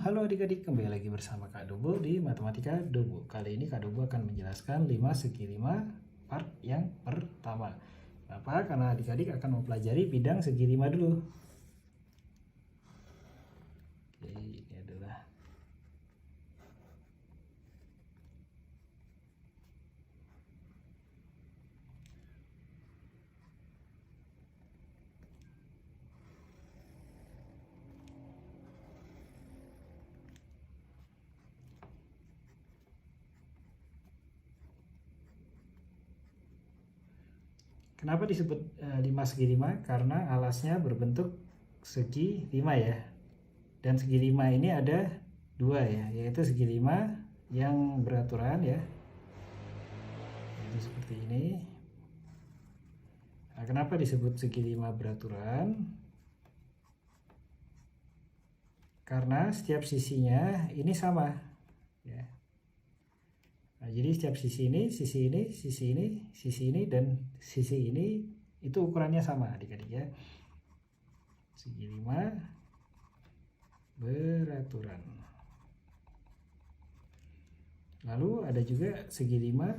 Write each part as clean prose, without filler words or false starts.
halo adik-adik, kembali lagi bersama Kak Dobo di Matematika Dobo. Kali ini Kak Dobo akan menjelaskan 5 segi 5 part yang pertama. Kenapa? Karena adik-adik akan mempelajari bidang segi 5 dulu. Oke, ini adalah kenapa disebut 5 segi 5? Karena alasnya berbentuk segi 5 ya. Dan segi 5 ini ada dua ya, yaitu segi 5 yang beraturan ya. Itu seperti ini. Nah, kenapa disebut segi 5 beraturan? Karena setiap sisinya ini sama ya. Nah, jadi setiap sisi ini, sisi ini, sisi ini, sisi ini, dan sisi ini itu ukurannya sama adik-adik ya. Segi 5 beraturan. Lalu ada juga segi 5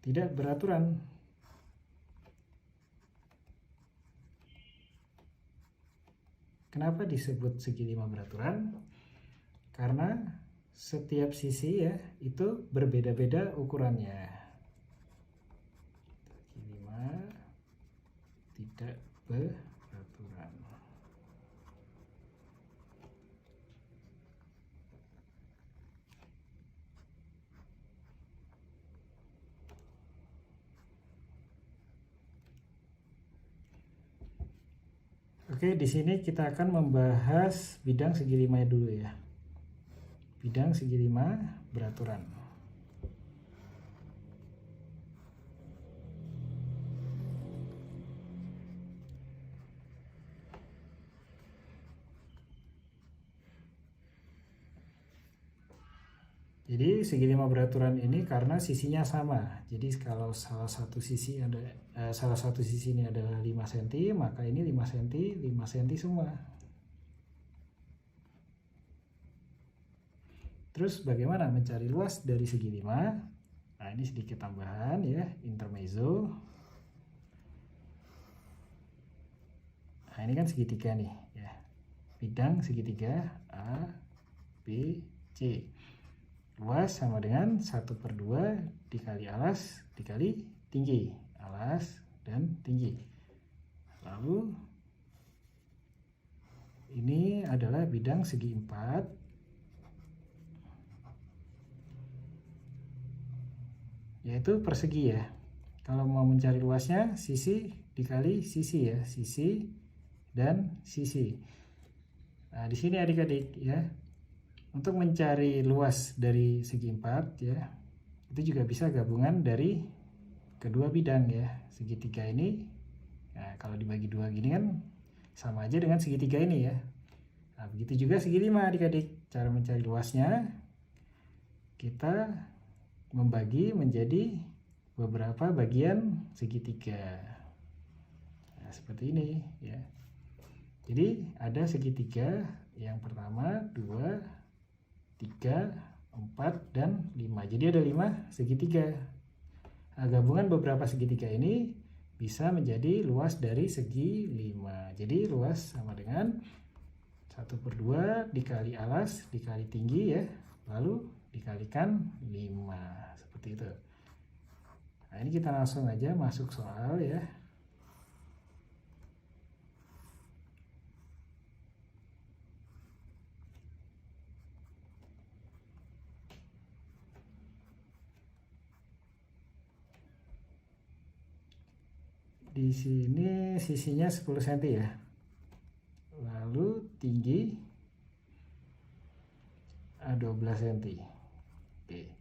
tidak beraturan. Kenapa disebut segi 5 beraturan? Karena setiap sisi ya itu berbeda-beda ukurannya. Segi 5 tidak beraturan. Oke, di sini kita akan membahas bidang segi 5 dulu ya. Bidang segi 5 beraturan. Jadi segi 5 beraturan ini karena sisinya sama. Jadi kalau salah satu sisi ini adalah 5 cm, maka ini 5 cm, 5 cm semua. Terus bagaimana mencari luas dari segi 5? Nah, ini sedikit tambahan ya, intermezzo. Nah, ini kan segitiga nih ya. Bidang segitiga A, B, C. Luas sama dengan 1/2 dikali alas dikali tinggi. Alas dan tinggi. Lalu ini adalah bidang segi 4. Yaitu persegi ya. Kalau mau mencari luasnya, sisi dikali sisi ya. Sisi dan sisi. Nah, di sini adik-adik ya. Untuk mencari luas dari segi 4 ya, itu juga bisa gabungan dari kedua bidang ya. Segitiga ini, nah, kalau dibagi dua gini kan sama aja dengan segitiga ini ya. Nah, begitu juga segi 5 adik-adik. Cara mencari luasnya, kita membagi menjadi beberapa bagian segitiga. Nah, seperti ini ya. Jadi ada segitiga yang pertama, 2, 3, 4, dan 5. Jadi ada 5 segitiga. Nah, gabungan beberapa segitiga ini bisa menjadi luas dari segi 5. Jadi luas sama dengan 1/2 dikali alas dikali tinggi ya. Lalu dikalikan 5. Seperti itu. Nah, ini kita langsung aja masuk soal ya. Di sini sisinya 10 cm ya. Lalu tinggi 12 cm. Oke.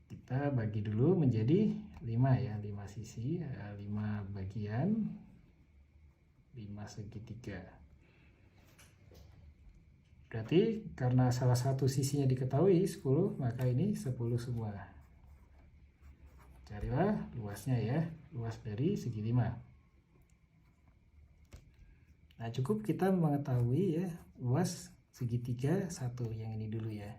Kita bagi dulu menjadi 5 ya, 5 sisi, 5 bagian, 5 segitiga. Berarti karena salah satu sisinya diketahui 10, maka ini 10 semua. Carilah luasnya ya, luas dari segi 5. Nah, cukup kita mengetahui ya luas segitiga 1 yang ini dulu ya.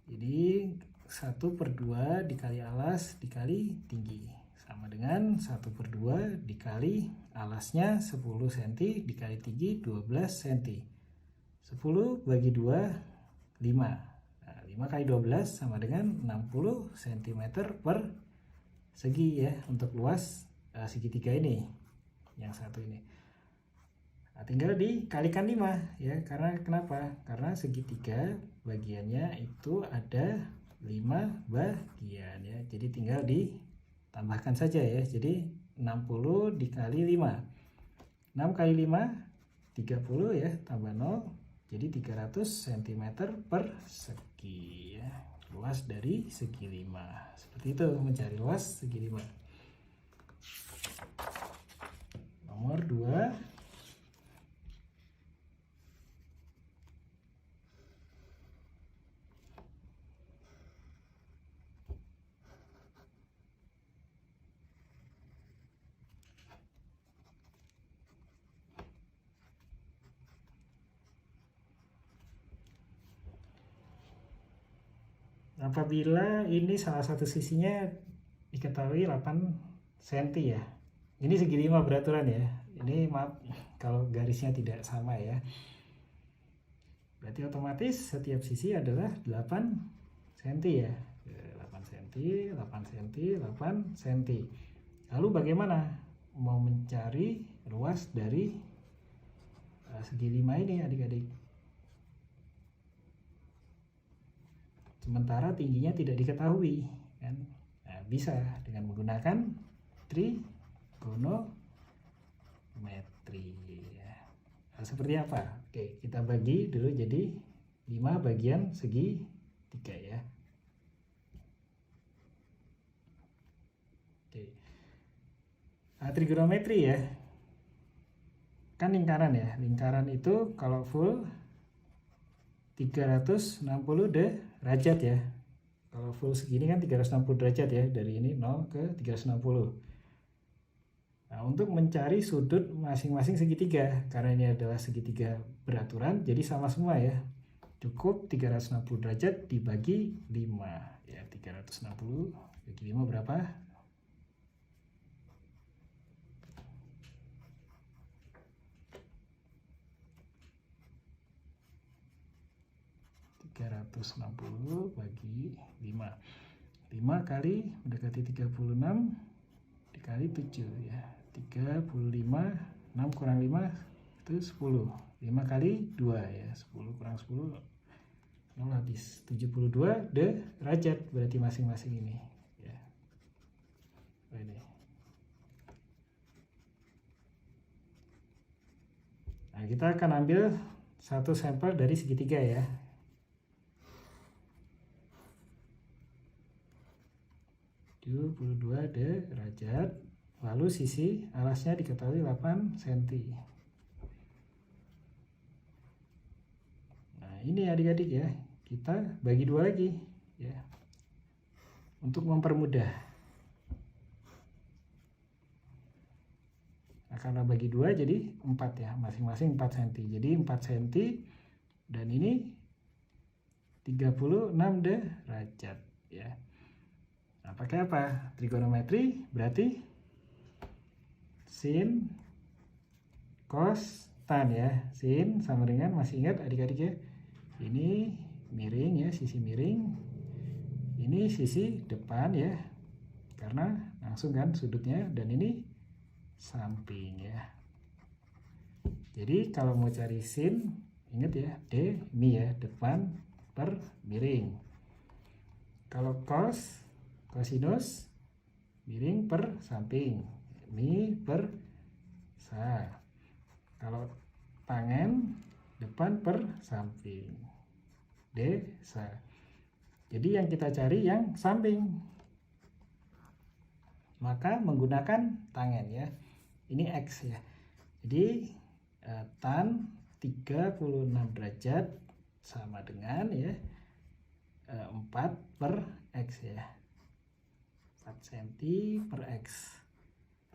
Jadi 1/2 dikali alas dikali tinggi sama dengan 1/2 dikali alasnya 10 cm dikali tinggi 12 cm. 10 bagi 2 5. Nah, 5 kali 12 sama dengan 60 cm per segi ya untuk luas segitiga ini yang satu ini. Nah, tinggal dikalikan 5 ya, karena kenapa? Karena segitiga bagiannya itu ada 5 bagian ya. Jadi tinggal ditambahkan saja ya. Jadi 60 dikali 5. 6 kali 5 30 ya, tambah 0. Jadi 300 cm per segi ya. Luas dari segi 5. Seperti itu mencari luas segi 5. Nomor 2. Apabila ini salah satu sisinya diketahui 8 cm ya. Ini segi 5 beraturan ya. Ini maaf kalau garisnya tidak sama ya. Berarti otomatis setiap sisi adalah 8 cm ya. 8 cm, 8 cm, 8 cm. Lalu bagaimana mau mencari luas dari segi 5 ini adik-adik? Sementara tingginya tidak diketahui kan. Nah, bisa dengan menggunakan trigonometri ya. Nah, seperti apa? Oke, kita bagi dulu jadi 5 bagian segi 3 ya. Oke. Nah, trigonometri ya. Kan lingkaran ya. Lingkaran itu kalau full 360 derajat ya. Kalau full segini kan 360 derajat ya, dari ini 0 ke 360. Nah, untuk mencari sudut masing-masing segitiga, karena ini adalah segitiga beraturan, jadi sama semua ya. Cukup 360 derajat dibagi 5 ya. 360 bagi 5 berapa? 360 bagi 5. 5 kali mendekati 36 dikali 7 ya. 35, 6 kurang 5 itu 10. 5 kali 2 ya. 10 kurang 10 0 habis. 72 derajat berarti masing-masing ini ya. Ini. Nah, kita akan ambil satu sampel dari segitiga ya. derajat, lalu sisi alasnya diketahui 8 cm. Nah, ini adik-adik ya, kita bagi 2 lagi ya, untuk mempermudah. Nah, karena bagi 2 jadi 4 ya, masing-masing 4 cm. Jadi 4 cm dan ini 36 derajat ya. Nah, pakai apa? Trigonometri berarti sin, cos, tan ya. Sin sama dengan, masih ingat adik-adik ya, ini miring ya, sisi miring. Ini sisi depan ya, karena langsung kan sudutnya, dan ini samping ya. Jadi kalau mau cari sin, ingat ya, D, mi ya, depan per miring. Kalau cos, kosinus miring per samping, mi per sa. Kalau tangen depan per samping, d sa. Jadi yang kita cari yang samping, maka menggunakan tangen ya. Ini x ya. Jadi tan 36 derajat sama dengan ya 4 per x ya. 4 cm per x.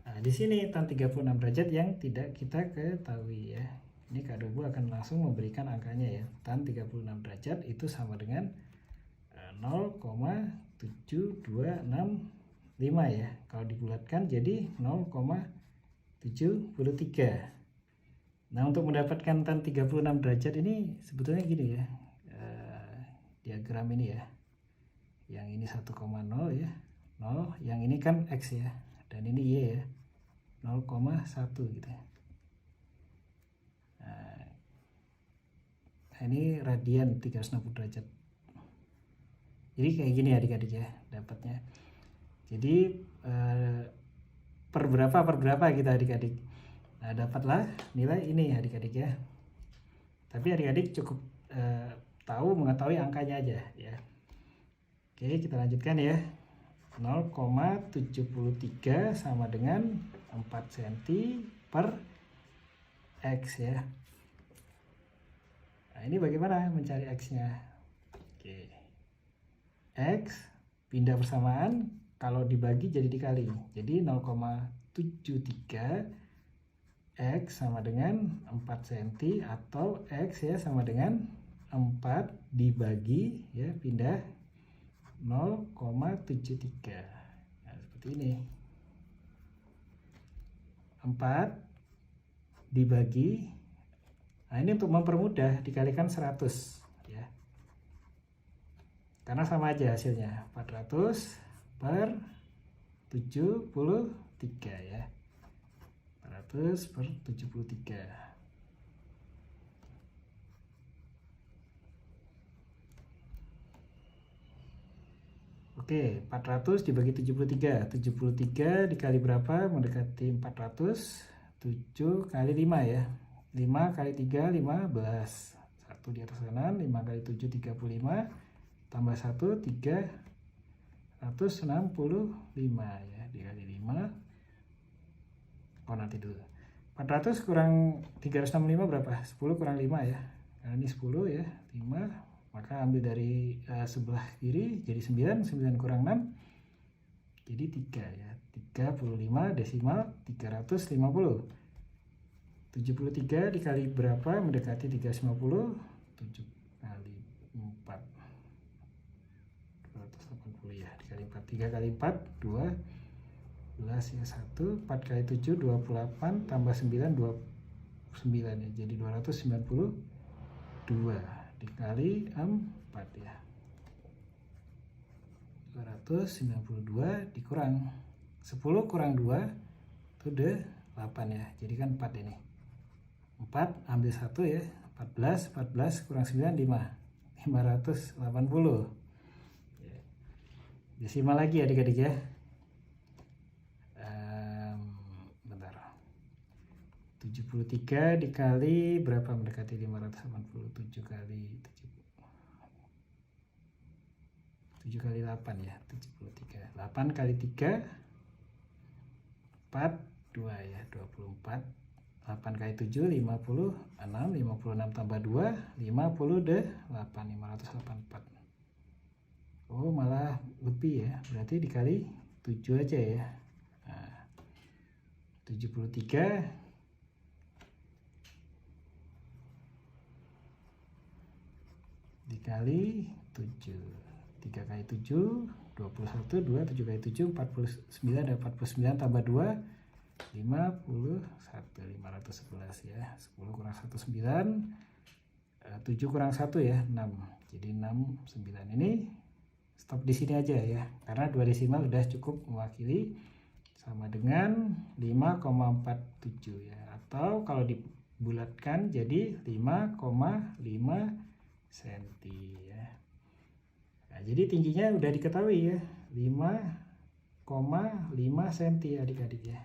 Nah, di sini tan 36 derajat yang tidak kita ketahui ya. Ini Kak Dobo akan langsung memberikan angkanya ya. Tan 36 derajat itu sama dengan 0,7265 ya. Kalau dibulatkan jadi 0,73. Nah, untuk mendapatkan tan 36 derajat ini sebetulnya gini ya. Diagram ini ya. Yang ini 1,0 ya. 0, yang ini kan X ya. Dan ini Y ya. 0,1 gitu ya. Nah, ini radian 360 derajat. Jadi kayak gini adik-adik ya dapatnya. Jadi per berapa kita adik-adik. Nah, dapatlah nilai ini adik-adik ya. Tapi adik-adik cukup mengetahui angkanya aja ya. Oke, kita lanjutkan ya. 0,73 sama dengan 4 cm per X ya. Nah, ini bagaimana mencari X-nya? Oke. X pindah bersamaan, kalau dibagi jadi dikali. Jadi 0,73 X sama dengan 4 cm atau X ya sama dengan 4 dibagi ya pindah 0,73. Nah, seperti ini. 4 dibagi, nah ini untuk mempermudah dikalikan 100 ya. Karena sama aja hasilnya 400 per 73 ya. 400 per 73. Oke, 400 dibagi 73. 73 dikali berapa? Mendekati 400. 7 kali 5 ya. 5 kali 3 15. 1 di atas kanan, 5 kali 7 35. Tambah 1 365 ya. Dikali 5. Oh, nanti dulu. 400 kurang 365 berapa? 10 kurang 5 ya. Karena ini 10 ya. 5. Maka ambil dari sebelah kiri jadi 9, 9 kurang 6 jadi 3 ya. 35 desimal 350. 73 dikali berapa? Mendekati 350. 7 kali 4 280 ya. Dikali 4, 3 kali 4 12 ya. 1 4 kali 7 28 tambah 9 29 ya. Jadi 292 dikali 4 ya. 292 dikurang 10 kurang 2 itu udah 8 ya. Jadi kan 4 ini. 4 ambil 1 ya. 14 kurang 9 5. 580. Desimal lagi adik-adik ya. Bentar. 73 dikali berapa? Mendekati 580. 7 kali 8 ya. 73. 8 kali 3 4 2 ya. 24. 8 kali 7 56. 56 tambah 2 58. 584. Oh, malah lebih ya. Berarti dikali 7 aja ya. Nah, 73 dikali 7. 3 kali 7 21. 2 7 kali 7 49. Dan 49 tambah 2 51. 511 ya. 10 kurang 1 9. 7 kurang 1 ya 6. Jadi 6 9. Ini stop di sini aja ya. Karena 2 desimal udah cukup mewakili sama dengan 5,47 ya. Atau kalau dibulatkan jadi 5,5 cm ya. Nah, jadi tingginya udah diketahui ya. 5,5 cm adik-adik ya.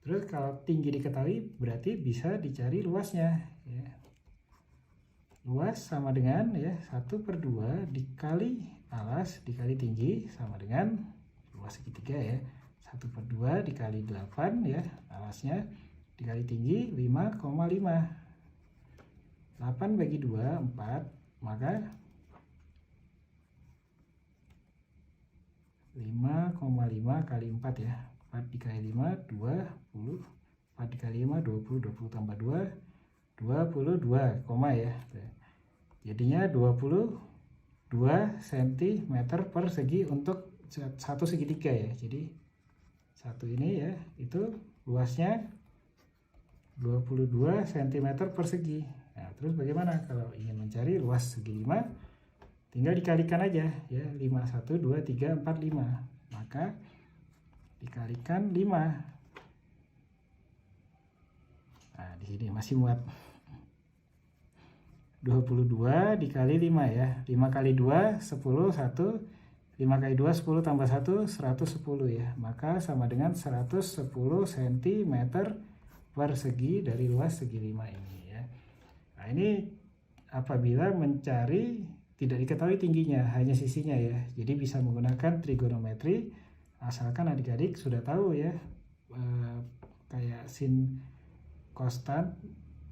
Terus kalau tinggi diketahui berarti bisa dicari luasnya ya. Luas sama dengan ya 1/2 dikali alas dikali tinggi sama dengan luas segitiga ya. 1/2 dikali 8 ya alasnya dikali tinggi 5,5. 8 bagi 2 4, maka 5,5 kali 4 ya. 4 dikali 5 20, 4 dikali 5 20, 20 tambah 2 22 koma ya. Jadinya 22 cm persegi untuk satu segitiga ya. Jadi satu ini ya, itu luasnya 22 cm persegi. Nah, terus bagaimana kalau ingin mencari luas segi 5? Tinggal dikalikan aja ya, 5 1 2 3 4 5. Maka dikalikan 5. Nah, di sini masih muat. 22 dikali 5 ya. 5 kali 2 10, 1. 5 kali 2 10 tambah 1 110 ya. Maka sama dengan 110 cm persegi dari luas segi 5 ini ya. Nah, ini apabila mencari tidak diketahui tingginya, hanya sisinya ya. Jadi bisa menggunakan trigonometri asalkan adik-adik sudah tahu ya, kayak sin kostan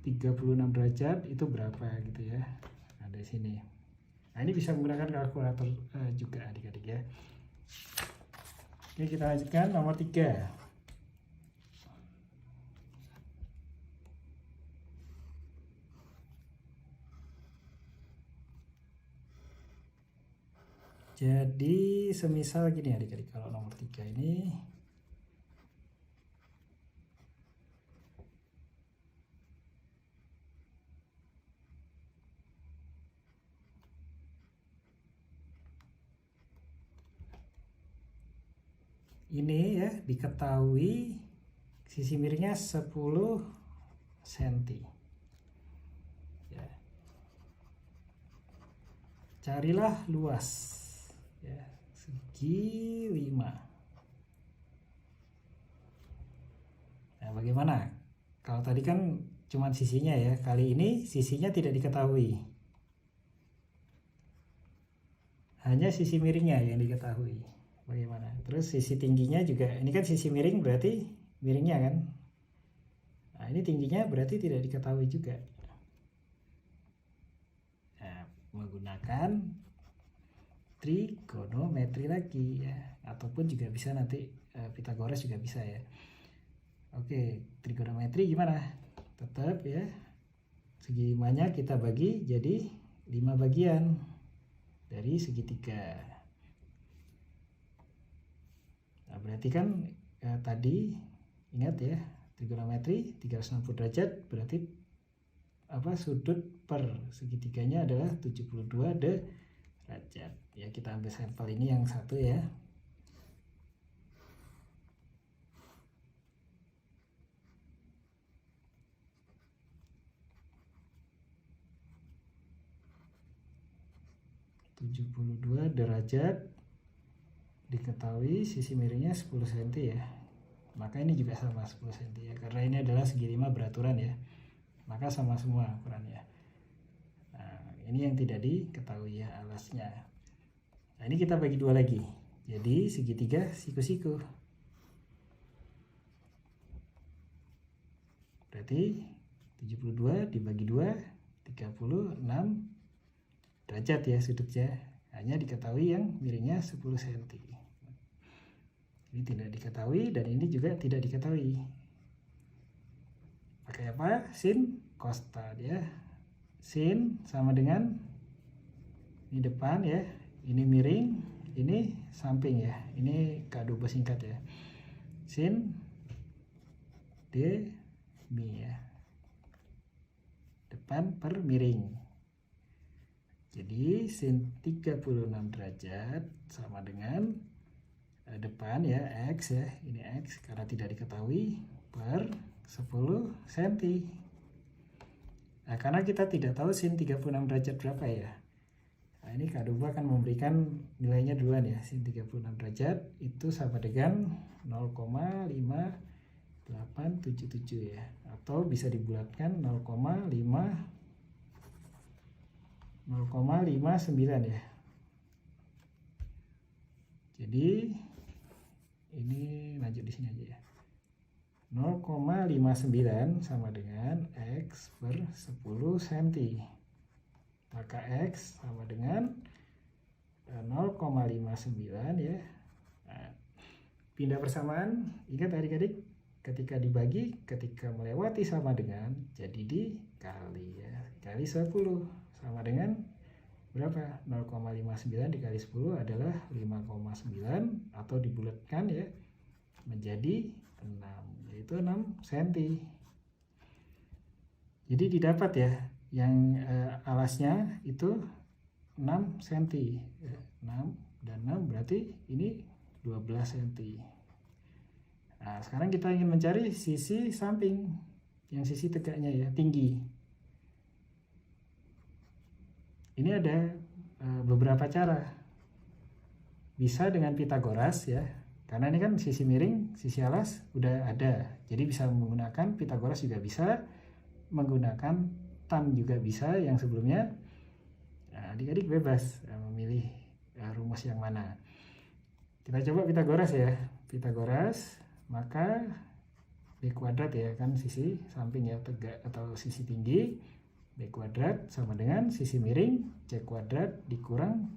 36 derajat itu berapa gitu ya. Ada di sini. Nah, ini bisa menggunakan kalkulator juga adik-adik ya. Oke, kita lanjutkan nomor 3. Jadi semisal gini adik-adik, kalau nomor 3 ini ya diketahui sisi miringnya 10 cm ya. Carilah luas ya, segi 5. Nah, bagaimana? Kalau tadi kan cuma sisinya ya, kali ini sisinya tidak diketahui. Hanya sisi miringnya yang diketahui. Bagaimana? Terus sisi tingginya juga, ini kan sisi miring berarti miringnya kan. Nah, ini tingginya berarti tidak diketahui juga. Nah, menggunakan trigonometri lagi ya, ataupun juga bisa nanti Pythagoras juga bisa ya. Oke, trigonometri gimana? Tetap ya, segi 5-nya kita bagi jadi 5 bagian dari segitiga. Nah, berarti kan tadi ingat ya, trigonometri 360 derajat berarti apa, sudut per segitiganya adalah 72 derajat. Ya, kita ambil sampel ini yang satu ya. (72 derajat) diketahui sisi miringnya 10 cm ya. Maka ini juga sama 10 cm ya, karena ini adalah segi 5 beraturan ya. Maka sama semua ukurannya. Nah, ini yang tidak diketahui ya alasnya. Nah, ini kita bagi 2 lagi. Jadi segitiga siku-siku. Berarti 72 dibagi 2 36 derajat ya sudutnya. Hanya diketahui yang miringnya 10 cm. Ini tidak diketahui dan ini juga tidak diketahui. Pakai apa? Sin kostan ya. Sin sama dengan ini depan ya, ini miring, ini samping ya. Ini K2 singkat ya. Sin D mi ya. Depan per miring. Jadi sin 36 derajat sama dengan depan ya, X ya, ini X karena tidak diketahui, per 10 cm. Nah, karena kita tidak tahu sin 36 derajat berapa ya. Nah, ini K2 akan memberikan nilainya duluan ya. Sin 36 derajat itu sama dengan 0,5877 ya. Atau bisa dibulatkan 0,59 ya. Jadi ini lanjut di sini aja ya. 0,59 sama dengan X per 10 cm. Maka X sama dengan 0,59 ya. Nah, pindah persamaan, ingat adik-adik, ketika dibagi, ketika melewati sama dengan, jadi dikali ya. Kali 10 sama dengan berapa? 0,59 dikali 10 adalah 5,9 atau dibulatkan ya menjadi 6, yaitu 6 cm. Jadi didapat ya yang alasnya itu 6 cm. 6 dan 6 berarti ini 12 cm. Nah, sekarang kita ingin mencari sisi samping, yang sisi tegaknya ya, tinggi. Ini ada beberapa cara. Bisa dengan Pitagoras ya, karena ini kan sisi miring, sisi alas udah ada. Jadi bisa menggunakan Pitagoras, juga bisa menggunakan tan juga bisa yang sebelumnya. Nah, adik-adik bebas memilih rumus yang mana. Kita coba Pitagoras ya. Pitagoras, maka B kuadrat ya kan sisi samping ya, tegak atau sisi tinggi. B kuadrat sama dengan sisi miring C kuadrat dikurang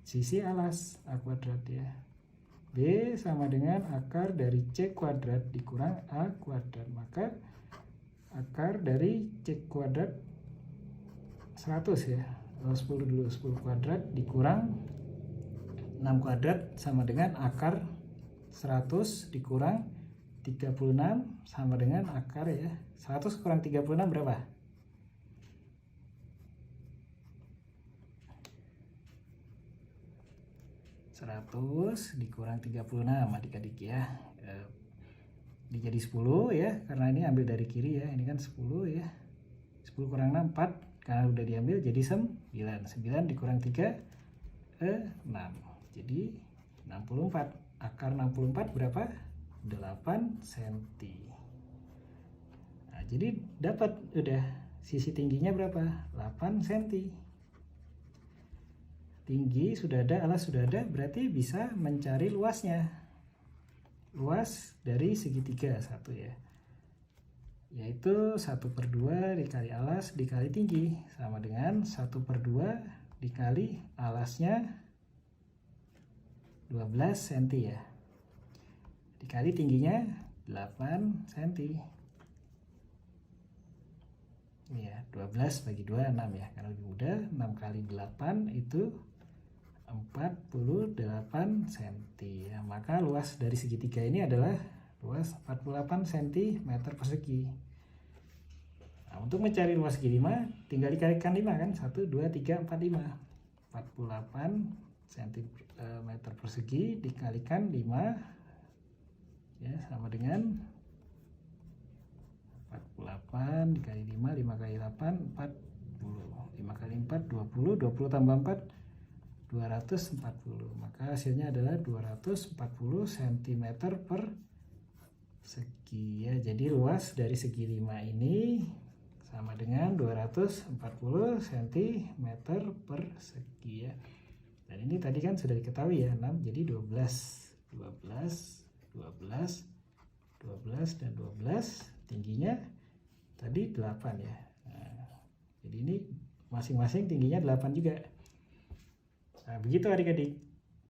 sisi alas A kuadrat ya. B sama dengan akar dari C kuadrat dikurang A kuadrat. Maka akar dari C kuadrat 100 ya. 10 dulu, 10 kuadrat dikurang 6 kuadrat sama dengan akar 100 dikurang 36 sama dengan akar ya. 100 kurang 36 berapa? 100 dikurang 36 adik-adik ya. Ini jadi 10 ya, karena ini ambil dari kiri ya. Ini kan 10 ya. 10 kurang 6 4, karena udah diambil jadi 9. 9 dikurang 3 6. Jadi 64. Akar 64 berapa? 8 cm. Nah, jadi dapat udah sisi tingginya berapa? 8 cm. Tinggi sudah ada, alas sudah ada, berarti bisa mencari luasnya. Luas dari segitiga satu ya, yaitu 1/2 dikali alas dikali tinggi sama dengan 1/2 dikali alasnya 12 cm ya, dikali tingginya 8 cm. Ini ya, 12 bagi 2 6 ya, karena lebih mudah. 6 kali 8 itu 48 cm ya. Maka luas dari segitiga ini adalah luas 48 cm persegi. Nah, untuk mencari luas segi 5 tinggal dikalikan 5 kan, 1 2 3 4 5. 48 cm persegi dikalikan 5 ya, sama dengan 48 dikali 5, 5 kali 8 40, 5 kali 4 20, 20 tambah 4 240. Maka hasilnya adalah 240 cm persegi ya. Jadi luas dari segi 5 ini sama dengan 240 cm persegi ya. Dan ini tadi kan sudah diketahui ya, 6 jadi 12 dan 12, tingginya tadi 8 ya. Nah, jadi ini masing-masing tingginya 8 juga. Nah, begitu adik-adik.